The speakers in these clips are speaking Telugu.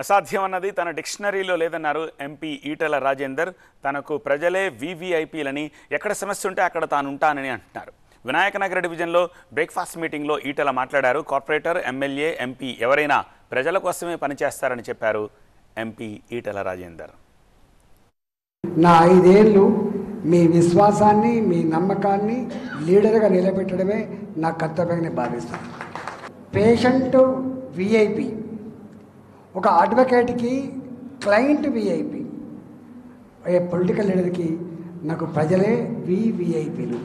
అసాధ్యమన్నది తన డిక్షనరీలో లేదన్నారు ఎంపీ ఈటెల రాజేందర్. తనకు ప్రజలే వీవీఐపీలని, ఎక్కడ సమస్య ఉంటే అక్కడ తాను ఉంటానని అంటున్నారు. వినాయకనగర్ డివిజన్లో బ్రేక్ఫాస్ట్ మీటింగ్లో ఈటెల మాట్లాడారు. కార్పొరేటర్, ఎమ్మెల్యే, ఎంపీ ఎవరైనా ప్రజల కోసమే పనిచేస్తారని చెప్పారు ఎంపీ ఈటెల రాజేందర్. నా 5 ఏళ్ళు మీ విశ్వాసాన్ని, మీ నమ్మకాన్ని లీడర్గా నిలబెట్టడమే నా కర్తవ్యంగా భావిస్తాను. పేషెంట్ విఐపి, ఒక అడ్వకేట్కి క్లయింట్ విఐపి, ఏ పొలిటికల్ లీడర్కి నాకు ప్రజలే వివిఐపీలు.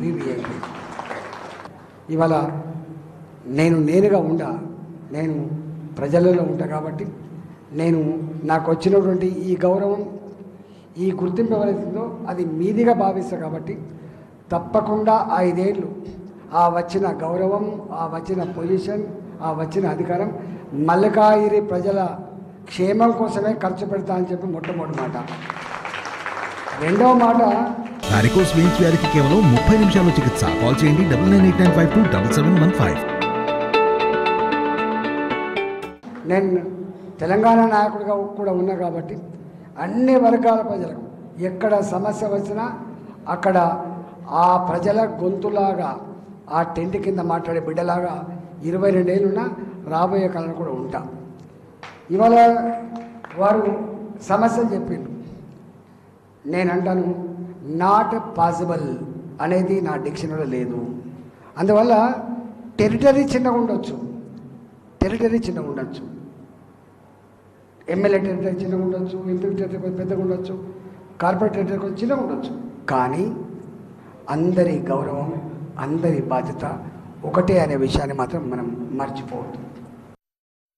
ఇవాళ నేనుగా నేను ప్రజలలో ఉంటా కాబట్టి నాకు వచ్చినటువంటి ఈ గౌరవం, ఈ గుర్తింపు ఎవరైతుందో అది మీదిగా భావిస్తా కాబట్టి తప్పకుండా 5 ఏళ్ళు ఆ వచ్చిన గౌరవం, ఆ వచ్చిన పొజిషన్, ఆ వచ్చిన అధికారం మల్కాయిరి ప్రజల క్షేమం కోసమే ఖర్చు పెడతా అని చెప్పి మొట్టమొదటి మాట. రెండవ మాట, వారికోస్ వెయిన్స్ వ్యాధికి కేవలం 30 నిమిషాల్లో చికిత్స. కాల్ చేయండి 9989527715. నేను తెలంగాణ నాయకుడిగా కూడా ఉన్నా కాబట్టి అన్ని వర్గాల ప్రజలకు ఎక్కడ సమస్య వచ్చినా అక్కడ ఆ ప్రజల గొంతులాగా, ఆ టెంట్ కింద మాట్లాడే బిడ్డలాగా 22 ఏళ్ళున్నా రాబోయే కాలంలో కూడా ఉంటా. ఇవాళ వారు సమస్యలు చెప్పిండు, నేనంటాను నాట్ పాసిబుల్ అనేది నా డిక్షనరీలో లేదు. అందువల్ల టెరిటరీ చిన్నగా ఉండొచ్చు, ఎమ్మెల్యే టెరిటరీ చిన్నగా ఉండొచ్చు, ఎంపీ టెరిటరీ కొంచెం పెద్దగా ఉండొచ్చు, కార్పొరేట్ టెరిటరీ కొంచెం చిన్నగా ఉండొచ్చు. కానీ అందరి గౌరవం, అందరి బాధ్యత ఒకటే అనే విషయాన్ని మాత్రం మనం మర్చిపోవద్దు.